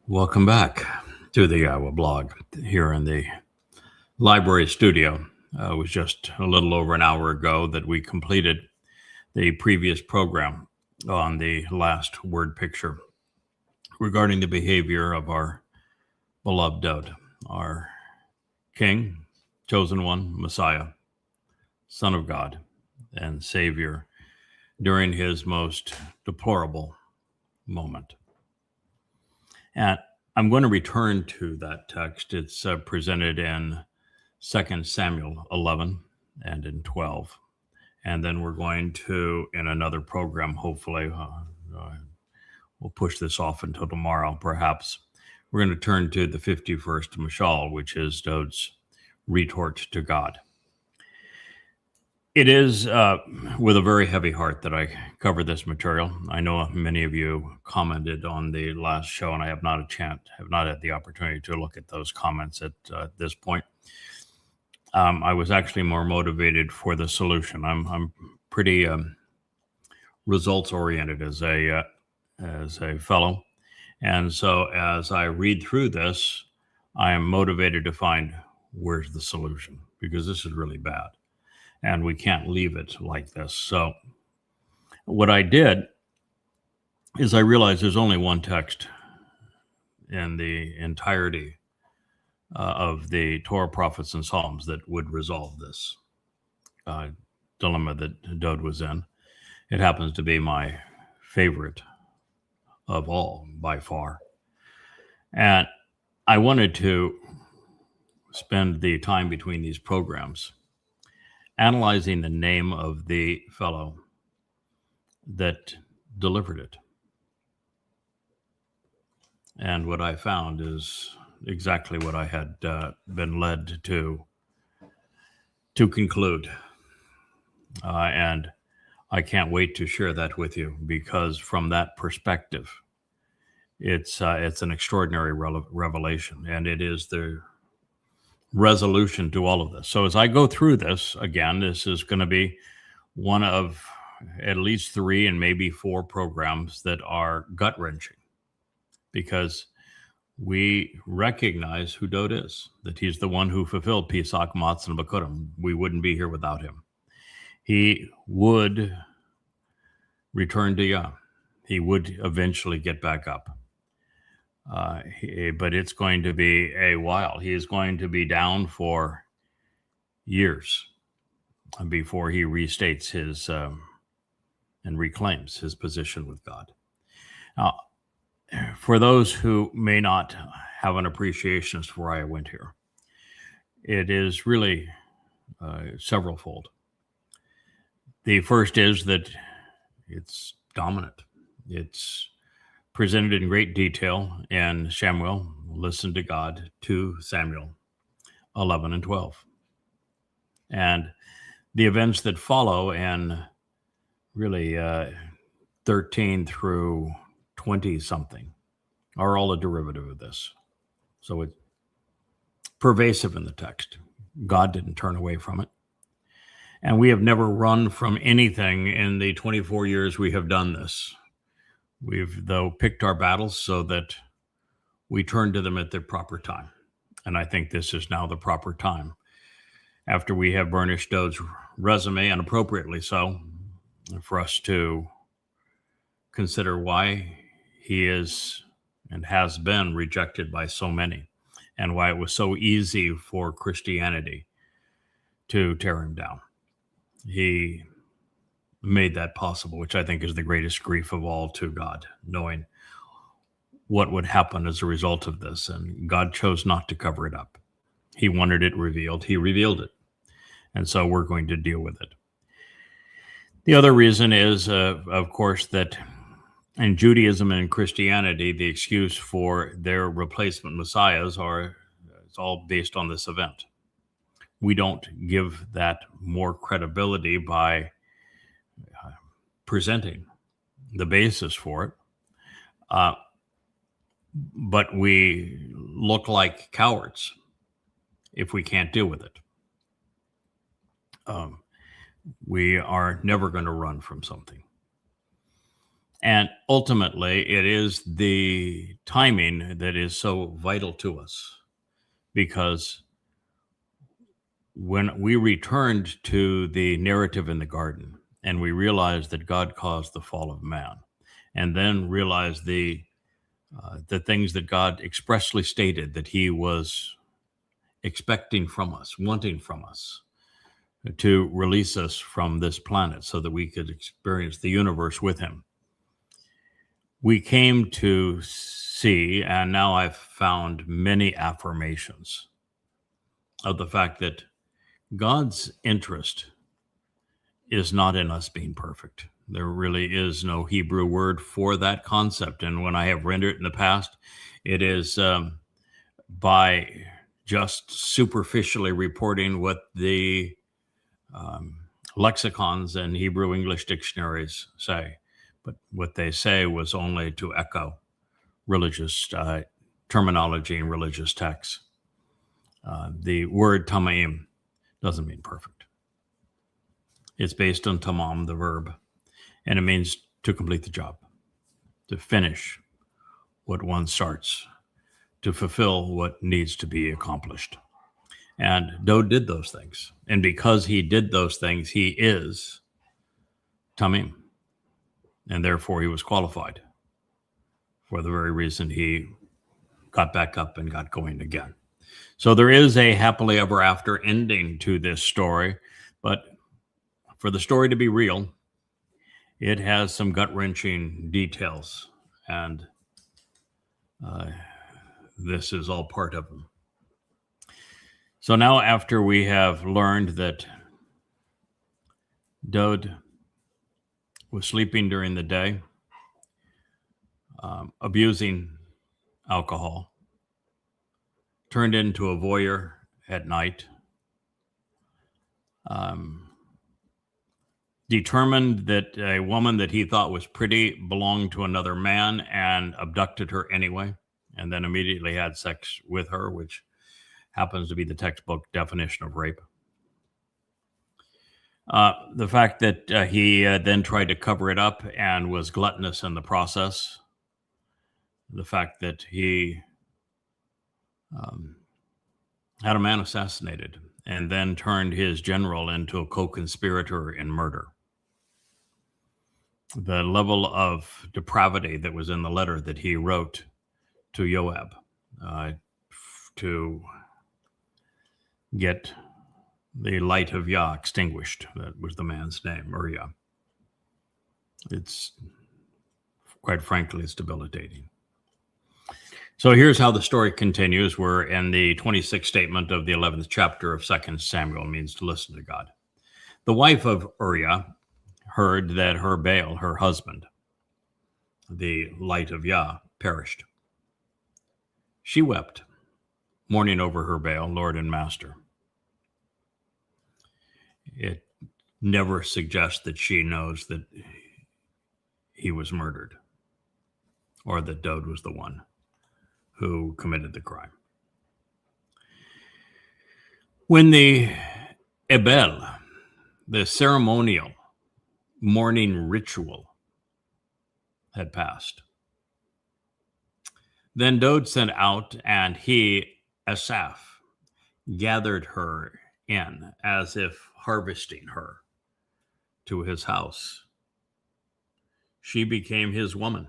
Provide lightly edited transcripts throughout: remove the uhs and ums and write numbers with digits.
Welcome back to the Yahowah blog here in the library studio. It was just a little over an hour ago that we completed the previous program on the last word picture regarding the behavior of our beloved Dowd, our King, chosen one, Messiah, Son of God, and Savior during his most deplorable moment. And I'm going to return to that text. It's presented in 2 Samuel 11 and in 12. And then we're going to, in another program, hopefully, we'll push this off until tomorrow, perhaps. We're going to turn to the 51st Mashal, which is Dowd's retort to God. It is with a very heavy heart that I cover this material. I know many of you commented on the last show, and I have not had the opportunity to look at those comments at this point. I was actually more motivated for the solution. I'm pretty results oriented as a fellow, and so as I read through this, I am motivated to find where's the solution, because this is really bad. And we can't leave it like this. So what I did is I realized there's only one text in the entirety of the Torah, prophets, and Psalms that would resolve this dilemma that Dowd was in. It happens to be my favorite of all, by far. And I wanted to spend the time between these programs analyzing the name of the fellow that delivered it. And what I found is exactly what I had been led to conclude. And I can't wait to share that with you, because from that perspective, it's an extraordinary revelation, and it is the resolution to all of this. So as I go through this, again, this is going to be one of at least 3 and maybe 4 programs that are gut-wrenching, because we recognize who Dowd is, that he's the one who fulfilled Pesach, Matzah, and Bakurim. We wouldn't be here without him. He would return to Yah. He would eventually get back up. But it's going to be a while. He is going to be down for years before he restates his and reclaims his position with God. Now, for those who may not have an appreciation as to why I went here, it is really severalfold. The first is that it's dominant. It's presented in great detail in Shamuw'el, Listen to God, 2 Samuel 11 and 12. And the events that follow in really 13 through 20-something are all a derivative of this. So it's pervasive in the text. God didn't turn away from it. And we have never run from anything in the 24 years we have done this. We've, though, picked our battles so that we turn to them at the proper time. And I think this is now the proper time, after we have burnished Dowd's resume, and appropriately so, for us to consider why he is and has been rejected by so many, and why it was so easy for Christianity to tear him down. He made that possible, which I think is the greatest grief of all to God, knowing what would happen as a result of this. And God chose not to cover it up. He wanted it revealed. He revealed it. And so we're going to deal with it. The other reason is, of course, that in Judaism and Christianity, the excuse for their replacement messiahs it's all based on this event. We don't give that more credibility by presenting the basis for it, but we look like cowards if we can't deal with it. We are never going to run from something. And ultimately, it is the timing that is so vital to us, because when we returned to the narrative in the garden and we realized that God caused the fall of man, and then realized the things that God expressly stated that he was expecting from us, wanting from us, to release us from this planet so that we could experience the universe with him. We came to see, and now I've found many affirmations of the fact that God's interest is not in us being perfect. There really is no Hebrew word for that concept. And when I have rendered it in the past, it is by just superficially reporting what the lexicons and Hebrew English dictionaries say. But what they say was only to echo religious terminology and religious texts. The word Tamym doesn't mean perfect. It's based on tamam, the verb, and it means to complete the job, to finish what one starts, to fulfill what needs to be accomplished. And Dowd did those things. And because he did those things, he is Tamym. And therefore he was qualified for the very reason he got back up and got going again. So there is a happily ever after ending to this story, but for the story to be real, it has some gut-wrenching details, and this is all part of them. So now, after we have learned that Dowd was sleeping during the day, abusing alcohol, turned into a voyeur at night, determined that a woman that he thought was pretty belonged to another man and abducted her anyway, and then immediately had sex with her, which happens to be the textbook definition of rape. The fact that he then tried to cover it up and was gluttonous in the process. The fact that he had a man assassinated and then turned his general into a co-conspirator in murder. The level of depravity that was in the letter that he wrote to Joab to get the light of Yah extinguished. That was the man's name, Uriah. It's, quite frankly, it's debilitating. So here's how the story continues. We're in the 26th statement of the 11th chapter of 2 Samuel, means to listen to God. The wife of Uriah heard that her Baal, her husband, the light of Yah, perished. She wept, mourning over her Baal, Lord and Master. It never suggests that she knows that he was murdered or that Dowd was the one who committed the crime. When the Ebel, the ceremonial mourning ritual, had passed, then Dowd sent out, and he, Asaph, gathered her in as if harvesting her to his house. She became his woman.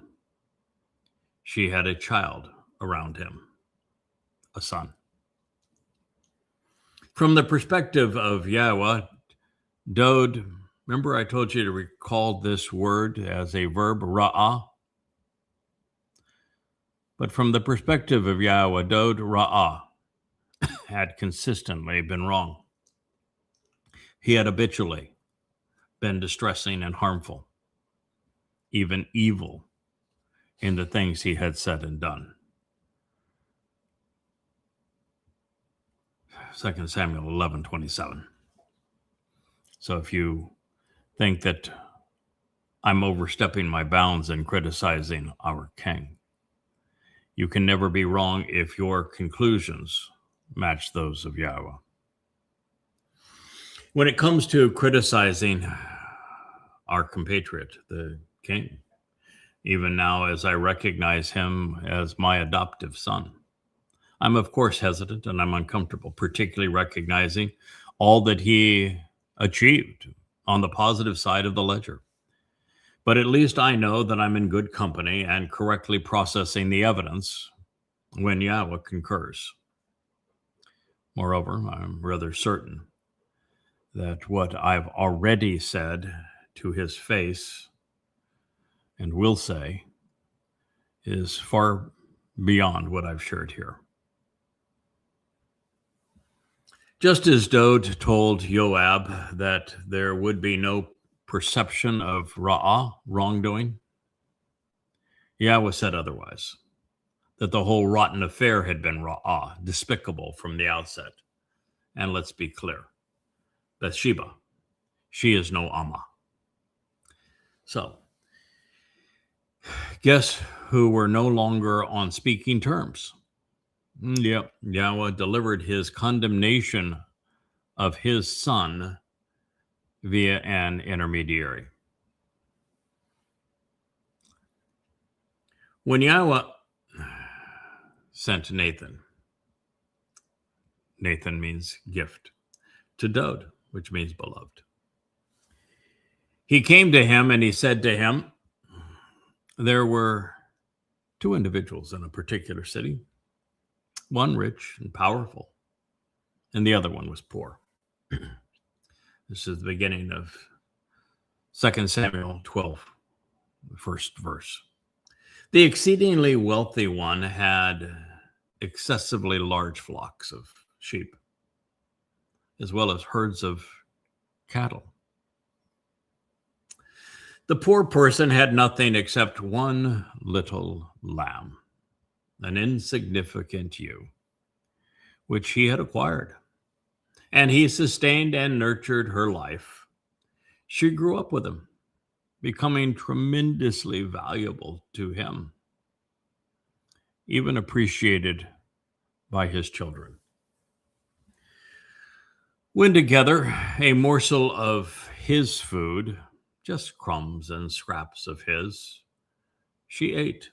She had a child around him, a son. From the perspective of Yahowah, Dowd, remember I told you to recall this word as a verb, ra'ah? But from the perspective of Yahowah, Dowd, ra'ah, had consistently been wrong. He had habitually been distressing and harmful, even evil, in the things he had said and done. 2 Samuel 11:27. So if you think that I'm overstepping my bounds and criticizing our king, you can never be wrong if your conclusions match those of Yahowah. When it comes to criticizing our compatriot, the king, even now as I recognize him as my adoptive son. I'm, of course, hesitant and I'm uncomfortable, particularly recognizing all that he achieved on the positive side of the ledger. But at least I know that I'm in good company and correctly processing the evidence when Yahowah concurs. Moreover, I'm rather certain that what I've already said to his face and will say is far beyond what I've shared here. Just as Dowd told Joab that there would be no perception of ra'ah, wrongdoing, Yahowah said otherwise, that the whole rotten affair had been ra'ah, despicable from the outset. And let's be clear, Bathsheba, she is no Amma. So, guess who were no longer on speaking terms? Yep, Yahowah delivered his condemnation of his son via an intermediary. When Yahowah sent Nathan means gift, to Dowd, which means beloved. He came to him and he said to him, there were two individuals in a particular city, one rich and powerful, and the other one was poor. This is the beginning of 2 Samuel 12, the first verse. The exceedingly wealthy one had excessively large flocks of sheep, as well as herds of cattle. The poor person had nothing except one little lamb, an insignificant ewe, which he had acquired, and he sustained and nurtured her life. She grew up with him, becoming tremendously valuable to him, even appreciated by his children. When together, a morsel of his food, just crumbs and scraps of his, she ate.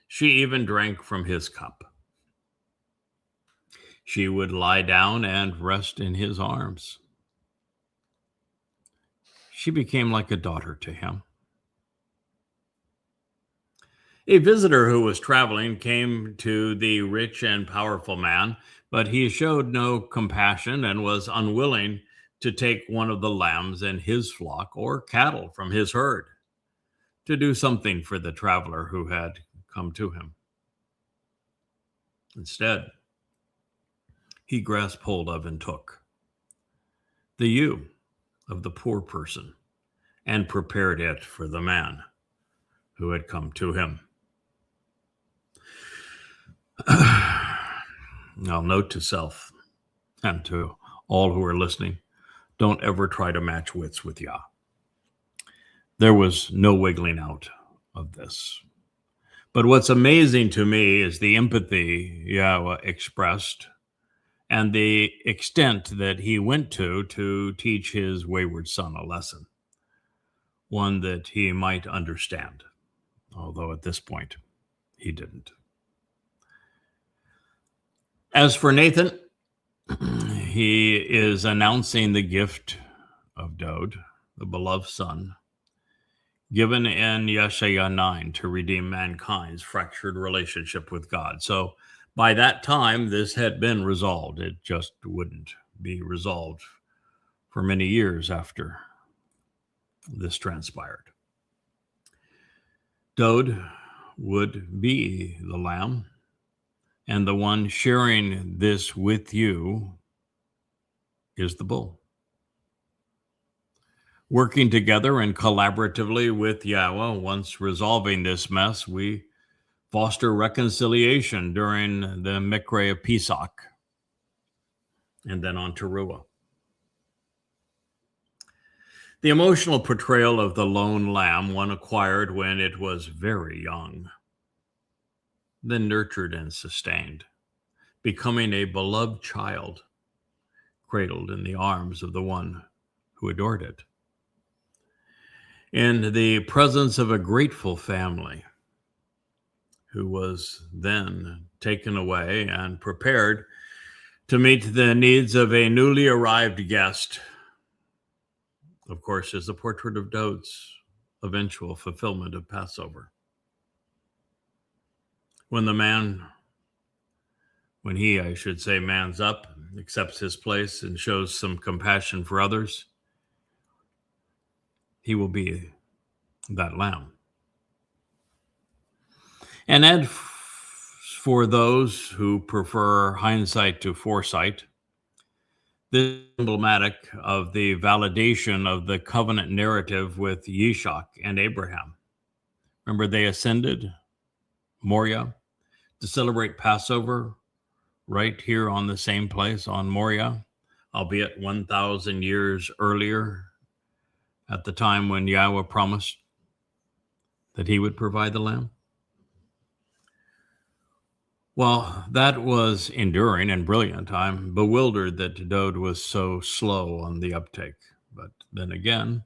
She even drank from his cup. She would lie down and rest in his arms. She became like a daughter to him. A visitor who was traveling came to the rich and powerful man, but he showed no compassion and was unwilling to take one of the lambs in his flock or cattle from his herd to do something for the traveler who had come to him. Instead, he grasped hold of and took the ewe of the poor person and prepared it for the man who had come to him. Now, note to self and to all who are listening, don't ever try to match wits with Yah. There was no wiggling out of this. But what's amazing to me is the empathy Yahowah expressed and the extent that he went to teach his wayward son a lesson, one that he might understand, although at this point he didn't. As for Nathan, he is announcing the gift of Dowd, the beloved son, given in Yeshaya 9 to redeem mankind's fractured relationship with God. So by that time, this had been resolved. It just wouldn't be resolved for many years after this transpired. Dowd would be the lamb, and the one sharing this with you is the bull. Working together and collaboratively with Yahowah, once resolving this mess, we foster reconciliation during the Mikra of Pesach, and then on Towrah. The emotional portrayal of the lone lamb one acquired when it was very young, then nurtured and sustained, becoming a beloved child, cradled in the arms of the one who adored it. in the presence of a grateful family who was then taken away and prepared to meet the needs of a newly arrived guest. Of course, is the portrait of Dowd's eventual fulfillment of Passover. When he, I should say, mans up, accepts his place, and shows some compassion for others, he will be that lamb. And for those who prefer hindsight to foresight, this is emblematic of the validation of the covenant narrative with Yishak and Abraham. Remember, they ascended Moriah to celebrate Passover right here on the same place on Moriah, albeit 1,000 years earlier, at the time when Yahweh promised that he would provide the lamb. Well, that was enduring and brilliant. I'm bewildered that Dowd was so slow on the uptake. But then again,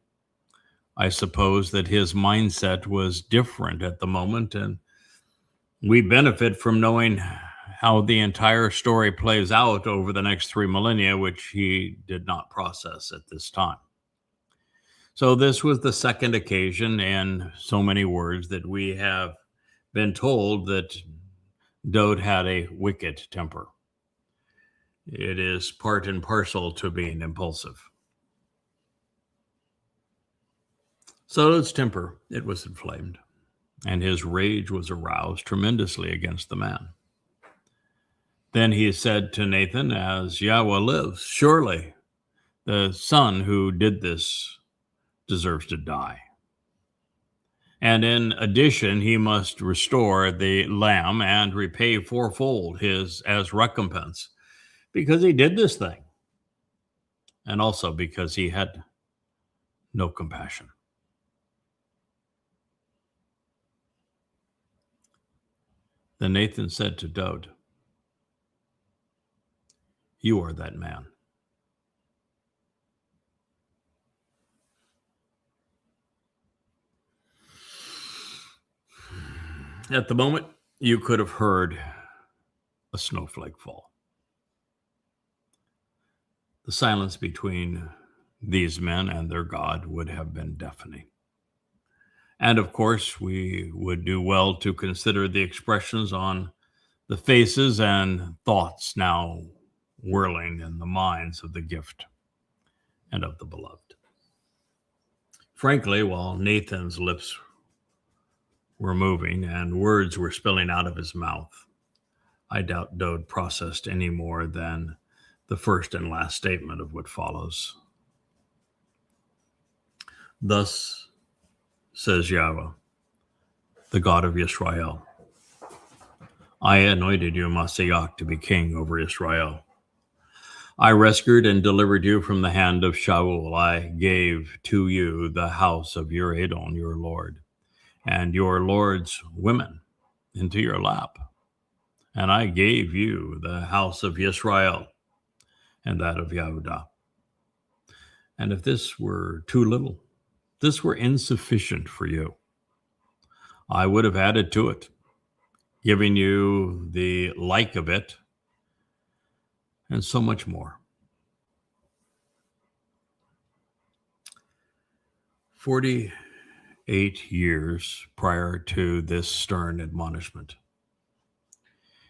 I suppose that his mindset was different at the moment, and we benefit from knowing how the entire story plays out over the next 3 millennia, which he did not process at this time. So this was the second occasion in so many words that we have been told that Dowd had a wicked temper. It is part and parcel to being impulsive. So Dowd's temper, it was inflamed, and his rage was aroused tremendously against the man. Then he said to Nathan, "As Yahweh lives, surely the son who did this deserves to die. And in addition, he must restore the lamb and repay fourfold as recompense, because he did this thing, and also because he had no compassion." Then Nathan said to Dowd, "You are that man." At the moment, you could have heard a snowflake fall. The silence between these men and their God would have been deafening. And of course, we would do well to consider the expressions on the faces and thoughts now whirling in the minds of the gift and of the beloved. Frankly, while Nathan's lips were moving and words were spilling out of his mouth, I doubt Dowd processed any more than the first and last statement of what follows. "Thus says Yahweh, the God of Israel, I anointed you, Messiah, to be king over Israel. I rescued and delivered you from the hand of Sha'uwl. I gave to you the house of your Adon, your Lord, and your Lord's women into your lap. And I gave you the house of Israel and that of Yahuwd. And if this were too little, this were insufficient for you, I would have added to it, giving you the like of it, and so much more." 48 years prior to this stern admonishment,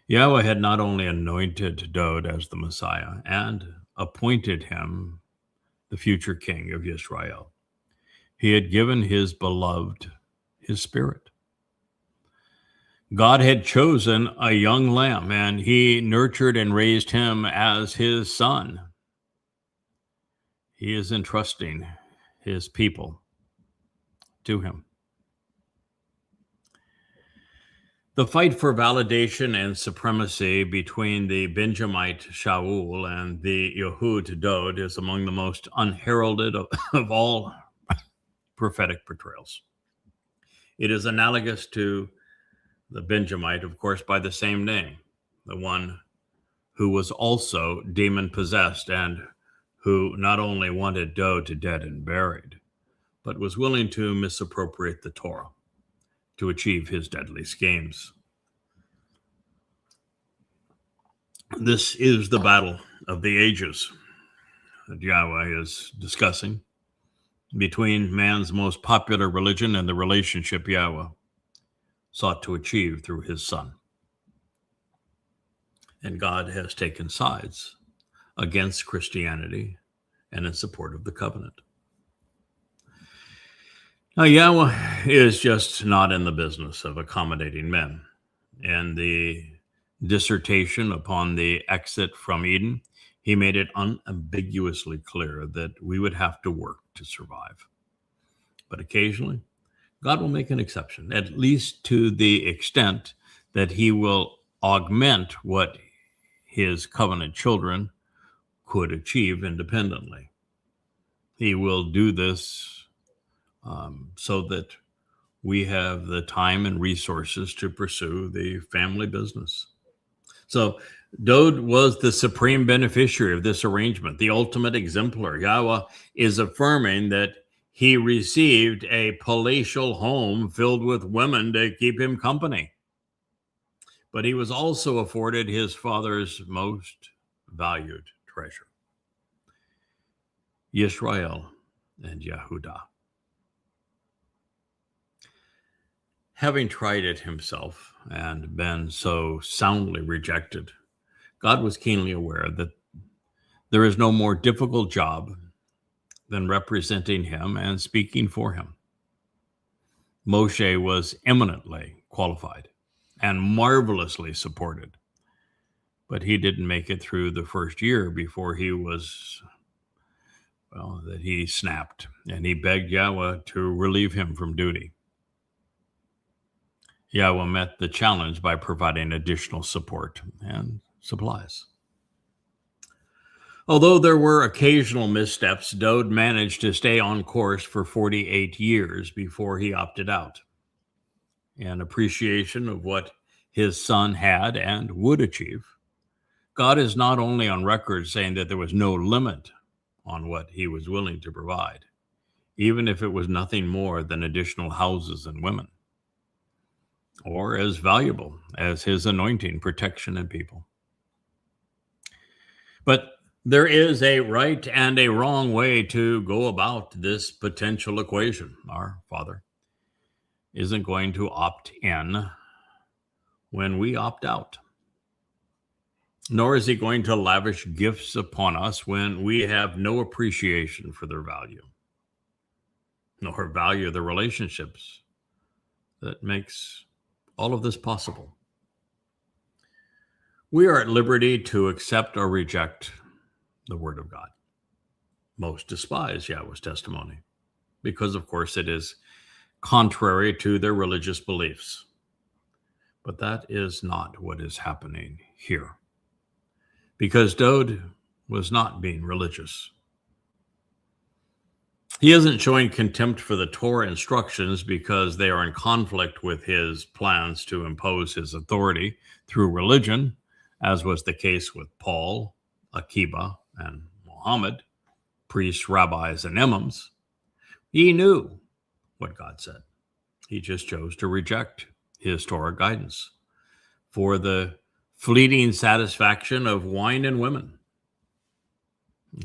Yahweh had not only anointed Dowd as the Messiah and appointed him the future king of Israel, he had given his beloved his spirit. God had chosen a young lamb, and he nurtured and raised him as his son. He is entrusting his people to him. The fight for validation and supremacy between the Benjamite Sha'uwl and the Yahuwd Dowd is among the most unheralded of all prophetic portrayals. It is analogous to the Benjamite, of course, by the same name, the one who was also demon-possessed and who not only wanted Dowd dead and buried, but was willing to misappropriate the Torah to achieve his deadly schemes. This is the battle of the ages that Yahowah is discussing between man's most popular religion and the relationship Yahowah sought to achieve through his Son. And God has taken sides against Christianity and in support of the covenant. Now, Yahowah is just not in the business of accommodating men. In the dissertation upon the exit from Eden, he made it unambiguously clear that we would have to work to survive. But occasionally, God will make an exception, at least to the extent that he will augment what his covenant children could achieve independently. He will do this so that we have the time and resources to pursue the family business. So Dowd was the supreme beneficiary of this arrangement, the ultimate exemplar. Yahowah is affirming that he received a palatial home filled with women to keep him company. But he was also afforded his father's most valued treasure, Yisrael and Yahuwd. Having tried it himself and been so soundly rejected, God was keenly aware that there is no more difficult job than representing him and speaking for him. Moshe was eminently qualified and marvelously supported, but he didn't make it through the first year before he snapped, and he begged Yahowah to relieve him from duty. Yahowah met the challenge by providing additional support and supplies. Although there were occasional missteps, Dowd managed to stay on course for 48 years before he opted out. In appreciation of what his son had and would achieve, God is not only on record saying that there was no limit on what he was willing to provide, even if it was nothing more than additional houses and women, or as valuable as his anointing, protection, and people. But there is a right and a wrong way to go about this potential equation. Our Father isn't going to opt in when we opt out, nor is he going to lavish gifts upon us when we have no appreciation for their value, nor value the relationships that makes all of this possible. We are at liberty to accept or reject the word of God. Most despise Yahowah's testimony because, of course, it is contrary to their religious beliefs. But that is not what is happening here, because Dowd was not being religious. He isn't showing contempt for the Torah instructions because they are in conflict with his plans to impose his authority through religion, as was the case with Paul, Akiba, and Muhammad, priests, rabbis, and imams. He knew what God said. He just chose to reject his Torah guidance for the fleeting satisfaction of wine and women.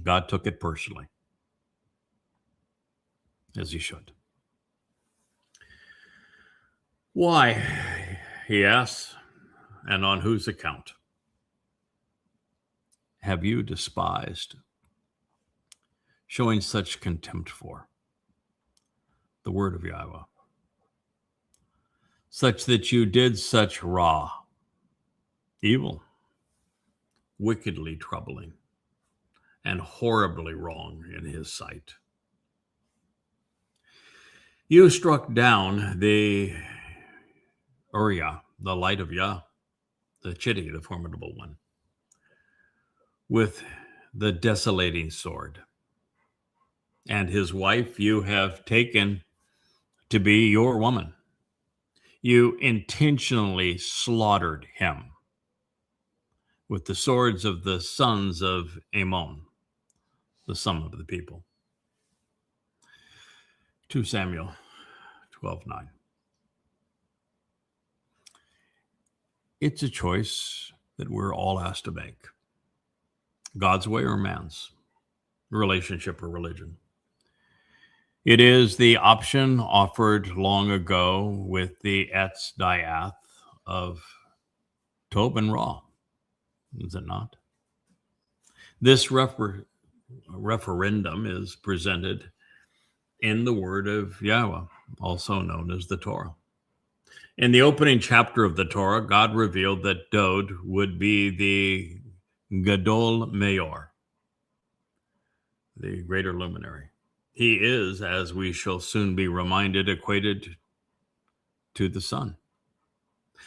God took it personally, as he should. Why, he asks, and on whose account have you despised, showing such contempt for the word of Yahowah, such that you did such raw, evil, wickedly troubling, and horribly wrong in his sight? You struck down the Uriah, the light of Yah, the Chitty, the formidable one, with the desolating sword. And his wife you have taken to be your woman. You intentionally slaughtered him with the swords of the sons of Ammon, the sum of the people. 2 Samuel 12:9. It's a choice that we're all asked to make. God's way or man's, relationship or religion. It is the option offered long ago with the Etz Diath of Tob and Ra, is it not? This referendum is presented in the word of Yahowah, also known as the Torah. In the opening chapter of the Torah, God revealed that Dowd would be the Gadol Mayor, the greater luminary. He is, as we shall soon be reminded, equated to the sun.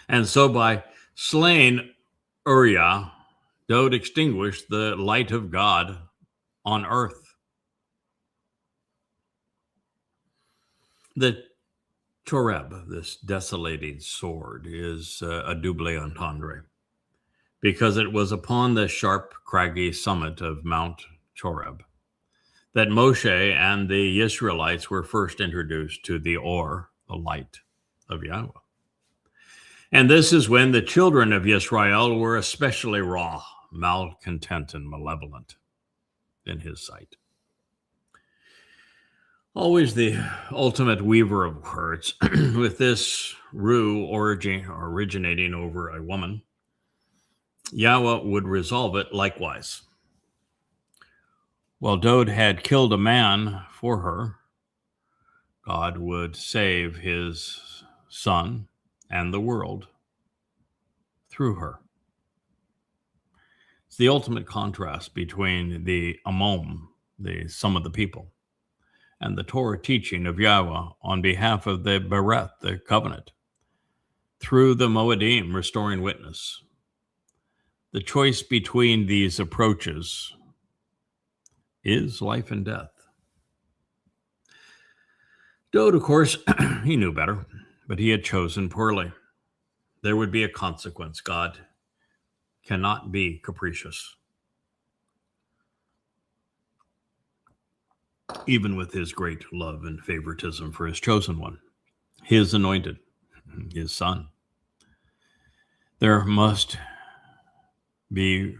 And so by slaying Uriah, Dowd extinguished the light of God on earth. The Towrah, this desolating sword, is a double entendre because it was upon the sharp, craggy summit of Mount Choreb that Moshe and the Israelites were first introduced to the Or, the light of Yahowah. And this is when the children of Israel were especially raw, malcontent, and malevolent in his sight. Always the ultimate weaver of words, with this rue originating over a woman, Yahowah would resolve it likewise. While Dowd had killed a man for her, God would save his son and the world through her. It's the ultimate contrast between the Amom, the sum of the people, and the Torah teaching of Yahowah on behalf of the Bereth, the covenant, through the Moedim, restoring witness. The choice between these approaches is life and death. Dowd, of course, he knew better, but he had chosen poorly. There would be a consequence. God cannot be capricious, even with his great love and favoritism for his chosen one, his anointed, his son. There must be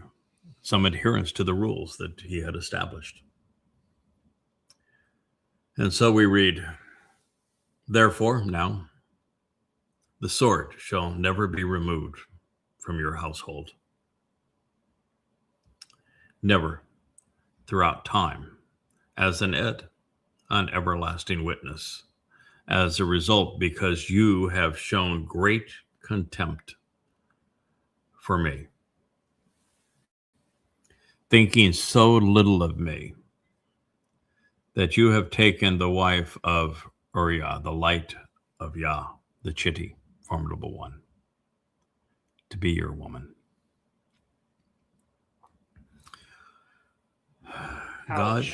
some adherence to the rules that he had established. And so we read, therefore, now, the sword shall never be removed from your household. Never, throughout time, as an everlasting witness. As a result, because you have shown great contempt for me, thinking so little of me, that you have taken the wife of Uriah, the light of Yah, the Chitti, formidable one, to be your woman. God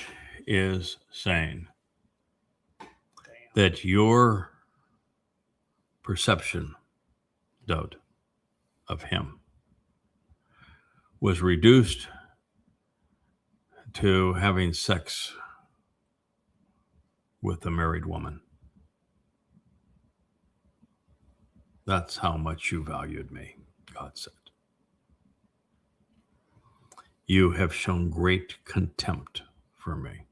is saying that your perception, Dowd, of him was reduced to having sex with a married woman. That's how much you valued me, God said. You have shown great contempt for me.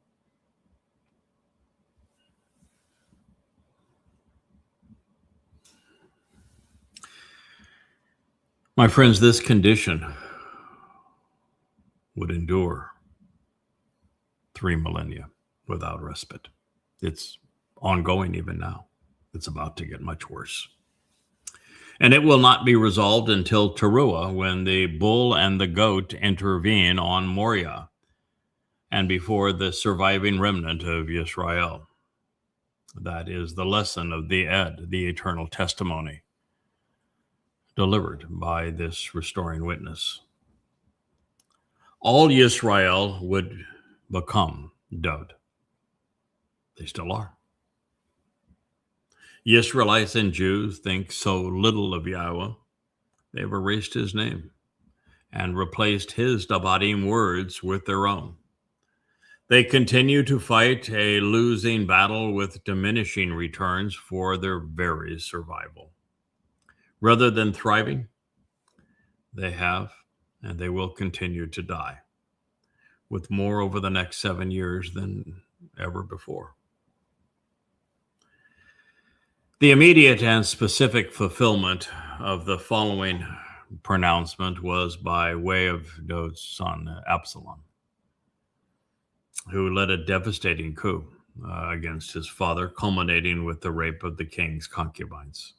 My friends, this condition would endure 3 millennia without respite. It's ongoing even now. It's about to get much worse. And it will not be resolved until Towrah, when the bull and the goat intervene on Moriah and before the surviving remnant of Israel. That is the lesson of the Ed, the eternal testimony, delivered by this restoring witness. All Israel would become Dowd. They still are. Israelites and Jews think so little of Yahowah, they've erased his name and replaced his Verbatim words with their own. They continue to fight a losing battle with diminishing returns for their very survival. Rather than thriving, they have and they will continue to die, with more over the next 7 years than ever before. The immediate and specific fulfillment of the following pronouncement was by way of Dowd's son, Absalom, who led a devastating coup against his father, culminating with the rape of the king's concubines.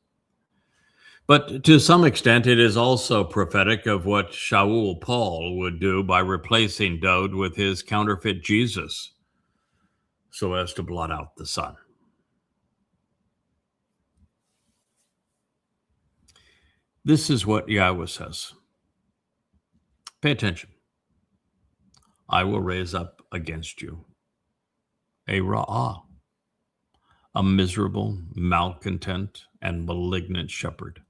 But to some extent, it is also prophetic of what Sha'uwl Paul would do by replacing Dowd with his counterfeit Jesus, so as to blot out the son. This is what Yahowah says. Pay attention. I will raise up against you a Ra'ah, a miserable, malcontent, and malignant shepherd,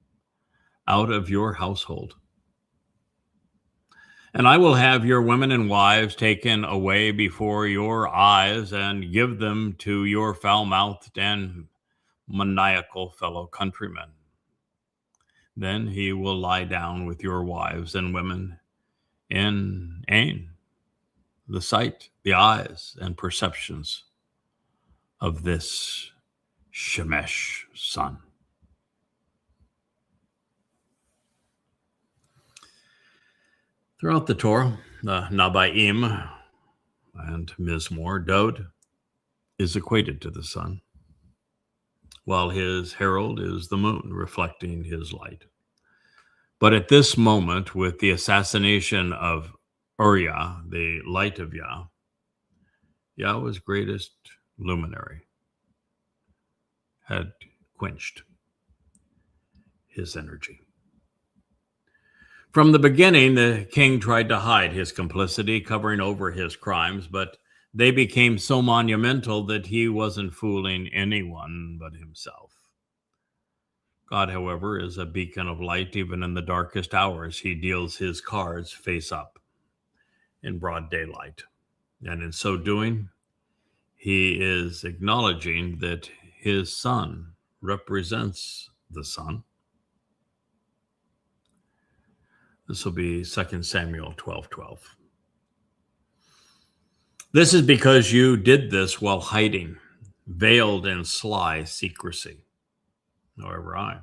out of your household. And I will have your women and wives taken away before your eyes and give them to your foul-mouthed and maniacal fellow countrymen. Then he will lie down with your wives and women in Ain, the sight, the eyes, and perceptions of this Shemesh son. Throughout the Torah, the Nabaim and Mizmor, Dowd is equated to the sun, while his herald is the moon, reflecting his light. But at this moment, with the assassination of Uriah, the light of Yah, Yahweh's greatest luminary, had quenched his energy. From the beginning, the king tried to hide his complicity, covering over his crimes, but they became so monumental that he wasn't fooling anyone but himself. God, however, is a beacon of light. Even in the darkest hours, he deals his cards face up in broad daylight. And in so doing, he is acknowledging that his son represents the sun. This will be 2 Samuel 12:12. This is because you did this while hiding, veiled in sly secrecy. However, I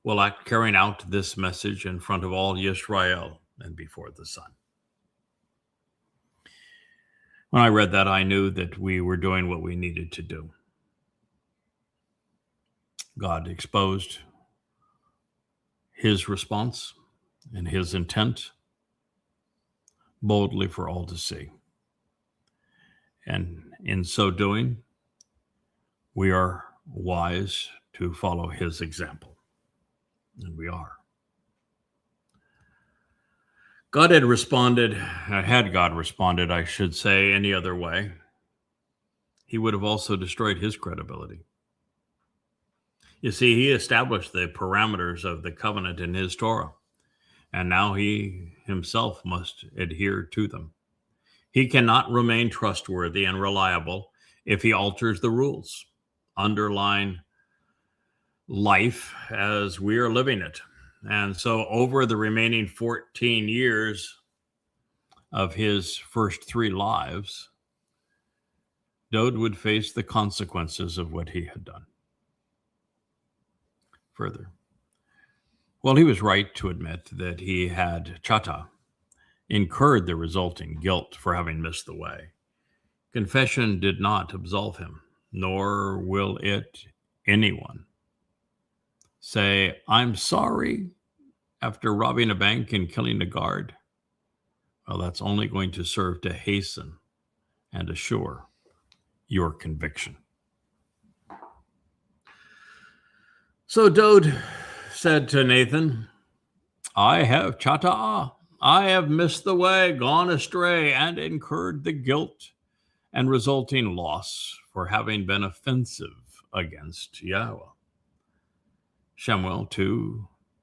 will act carrying out this message in front of all Yisrael and before the sun. When I read that, I knew that we were doing what we needed to do. God exposed his response and his intent boldly for all to see. And in so doing, we are wise to follow his example. And we are. Had God responded, I should say, any other way, he would have also destroyed his credibility. You see, he established the parameters of the covenant in his Torah, and now he himself must adhere to them. He cannot remain trustworthy and reliable if he alters the rules underlying life as we are living it. And so over the remaining 14 years of his first 3 lives, Dowd would face the consequences of what he had done. Further, while he was right to admit that he had incurred the resulting guilt for having missed the way, confession did not absolve him, nor will it anyone say, I'm sorry, after robbing a bank and killing a guard. Well, that's only going to serve to hasten and assure your conviction. So Dowd said to Nathan, I have chata'ah. I have missed the way, gone astray, and incurred the guilt and resulting loss for having been offensive against Yahowah. Shamuw'el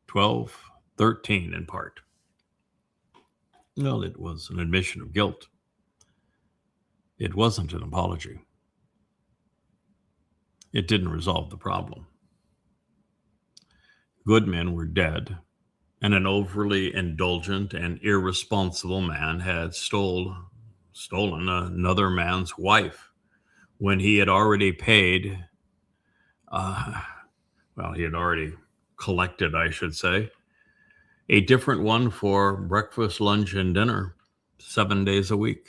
2:12-13 in part. Well, it was an admission of guilt. It wasn't an apology. It didn't resolve the problem. Good men were dead, and an overly indulgent and irresponsible man had stolen another man's wife when he had already paid, he had already collected, I should say, a different one for breakfast, lunch, and dinner 7 days a week.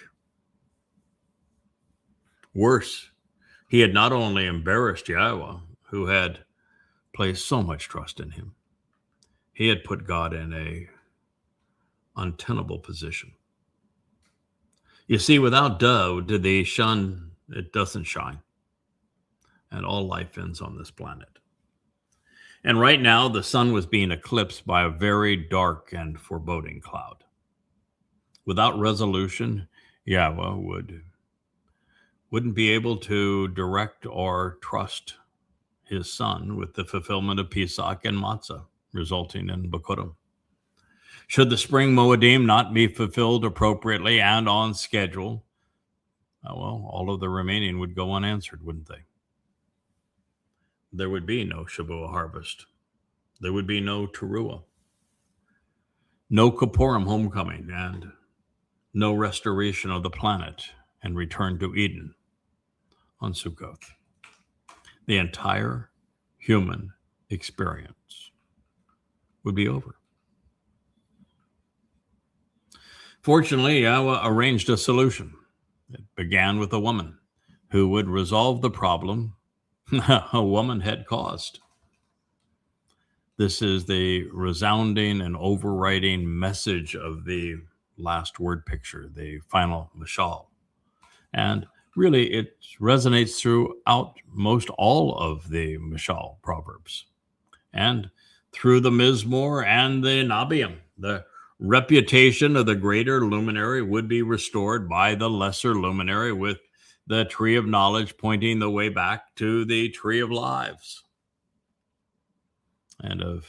Worse, he had not only embarrassed Yahowah, who had placed so much trust in him, he had put God in a untenable position. You see, without Dowd, the sun, it doesn't shine, and all life ends on this planet. And right now, the sun was being eclipsed by a very dark and foreboding cloud. Without resolution, Yahowah wouldn't be able to direct or trust his son with the fulfillment of Pesach and Matzah, resulting in Bikurim. Should the spring Moedim not be fulfilled appropriately and on schedule, all of the remaining would go unanswered, wouldn't they? There would be no Shamuw'el harvest. There would be no Towrah, no Kippurim homecoming, and no restoration of the planet and return to Eden on Sukkoth. The entire human experience would be over. Fortunately, Yahowah arranged a solution. It began with a woman who would resolve the problem a woman had caused. This is the resounding and overriding message of the last word picture, the final mashal. And really, it resonates throughout most all of the mashal proverbs. And through the Mizmor and the Nabiim, the reputation of the greater luminary would be restored by the lesser luminary, with the tree of knowledge pointing the way back to the tree of lives, and of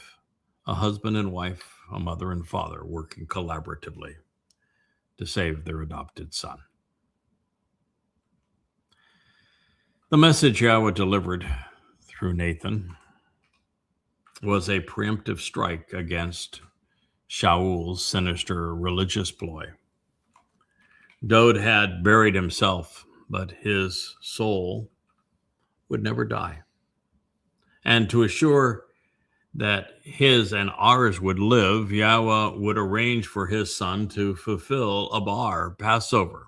a husband and wife, a mother and father working collaboratively to save their adopted son. The message Yahowah delivered through Nathan was a preemptive strike against Sha'ul's sinister religious ploy. Dowd had buried himself, but his soul would never die. And to assure that his and ours would live, Yahowah would arrange for his son to fulfill Abar, Passover,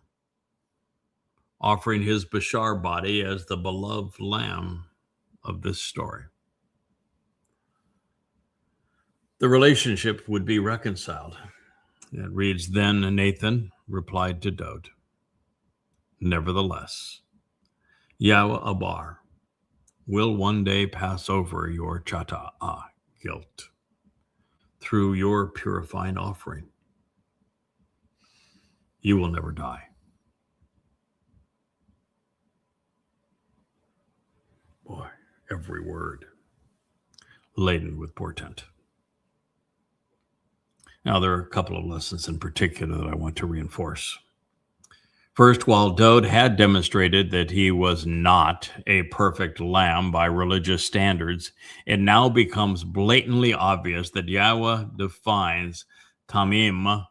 offering his Bashar body as the beloved lamb of this story. The relationship would be reconciled. It reads, "Then Nathan replied to Dowd, 'Nevertheless, Yahowah Abar will one day pass over your chata'ah, guilt, through your purifying offering. You will never die.'" Boy, every word laden with portent. Now, there are a couple of lessons in particular that I want to reinforce. First, while Dowd had demonstrated that he was not a perfect lamb by religious standards, it now becomes blatantly obvious that Yahowah defines Tamym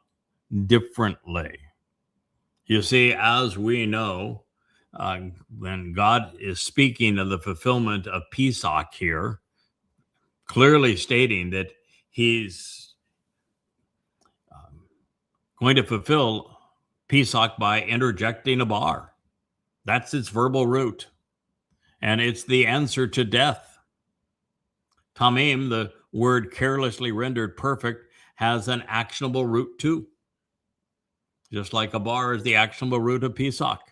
differently. You see, as we know, when God is speaking of the fulfillment of Pesach here, clearly stating that he's going to fulfill Pesach by interjecting a bar. That's its verbal root, and it's the answer to death. Tamym, the word carelessly rendered perfect, has an actionable root too. Just like a bar is the actionable root of Pesach.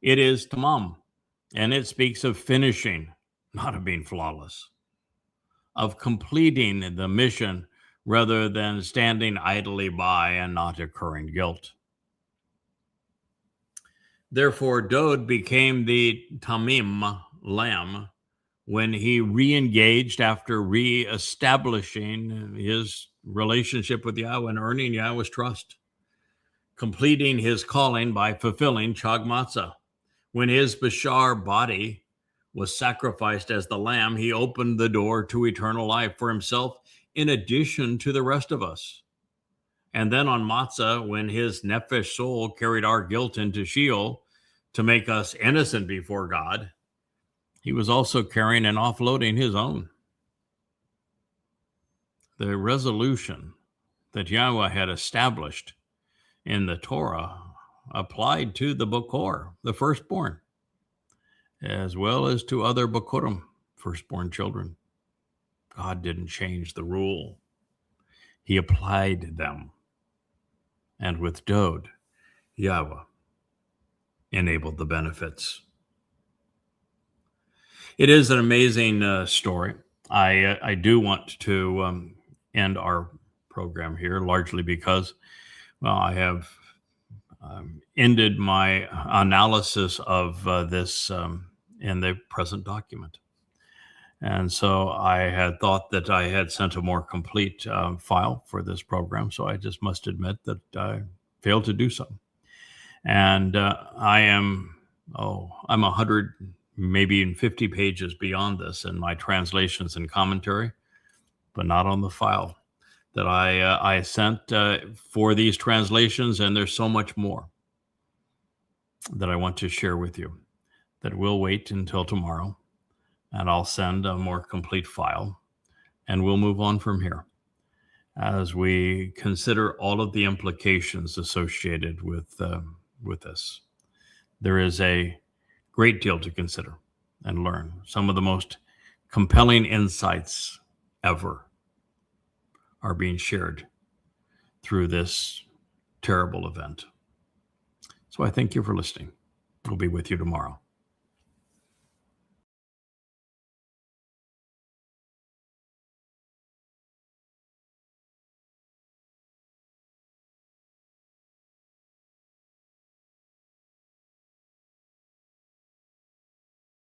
It is tamam, and it speaks of finishing, not of being flawless, of completing the mission rather than standing idly by and not incurring guilt. Therefore, Dowd became the Tamym lamb when he re-engaged after re-establishing his relationship with Yahowah and earning Yahowah's trust. completing his calling by fulfilling Chag Matzah. When his Bashar body was sacrificed as the lamb, he opened the door to eternal life for himself in addition to the rest of us. And then on Matzah, when his Nefesh soul carried our guilt into Sheol to make us innocent before God, he was also carrying and offloading his own. The resolution that Yahowah had established in the Torah applied to the Bokor, the firstborn, as well as to other Bokurim, firstborn children. God didn't change the rule. He applied them. And with Dowd, Yahowah enabled the benefits. It is an amazing story. I do want to end our program here, largely because, well, I have ended my analysis of this in the present document. And so I had thought that I had sent a more complete file for this program, so I just must admit that I failed to do so. And I'm 100, maybe even 50 pages beyond this in my translations and commentary, but not on the file that I sent for these translations. And there's so much more that I want to share with you that we'll wait until tomorrow, and I'll send a more complete file, and we'll move on from here as we consider all of the implications associated with this. There is a great deal to consider and learn. Some of the most compelling insights ever are being shared through this terrible event. So I thank you for listening. We'll be with you tomorrow.